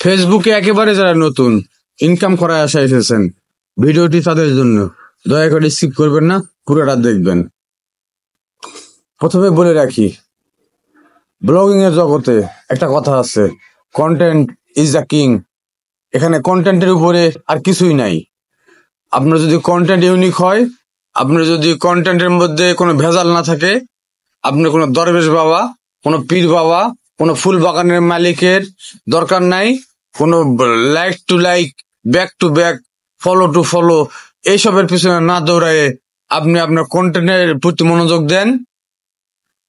ফেসবুকে একেবারে যারা নতুন ইনকাম করার আশায় এসেছেন, ভিডিওটি তাদের জন্য। দয়া করে স্কিপ করবেন না, পুরোটা দেখবেন। প্রথমে বলে রাখি, ব্লগিং এর জগতে একটা কথা আছে, কন্টেন্ট ইজ দ্য কিং। এখানে কন্টেন্টের উপরে আর কিছুই নাই। আপনার যদি কন্টেন্ট ইউনিক হয়, আপনার যদি কন্টেন্টের মধ্যে কোনো ভেজাল না থাকে, আপনার কোনো দরবেশ বাবা, কোনো পীর বাবা, কোনো ফুল বাগানের মালিকের দরকার নাই, কোনো like to like, back to back, follow to follow, এইসবের পিছনে না দৌড়ায় আপনি আপনার কন্টেন্টের প্রতি মনোযোগ দেন।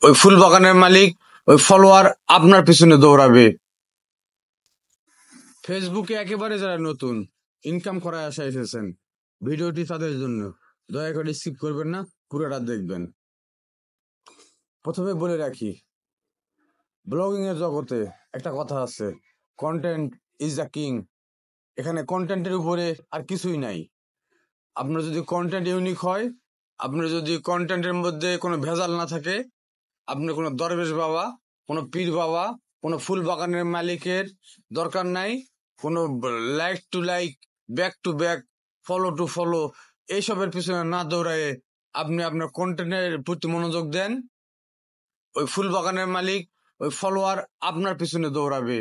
ওই ফুল বাগানের মালিক, ওই ফলোয়ার আপনার পিছনে দৌড়াবে। ফেসবুকে একেবারে যারা নতুন ইনকাম করার আশায় এসেছেন, ভিডিওটি তাদের জন্য। দয়া করে স্কিপ করবেন না, পুরোটা দেখবেন। প্রথমে বলে রাখি, ব্লগিং এর জগতে একটা কথা আছে, কন্টেন্ট ইজ দ্য কিং। এখানে কন্টেন্টের উপরে আর কিছুই নাই। আপনার যদি কন্টেন্ট ইউনিক হয়, আপনার যদি কন্টেন্টের মধ্যে কোনো ভেজাল না থাকে, আপনার কোনো দরবেশ বাবা, কোনো পীর বাবা, কোনো ফুল বাগানের মালিকের দরকার নাই, কোনো like to like, back to back, follow to follow, এইসবের পিছনে না দৌড়ায় আপনি আপনার কন্টেন্টের প্রতি মনোযোগ দেন। ওই ফুল বাগানের মালিক, ওই ফলোয়ার আপনার পিছনে দৌড়াবে।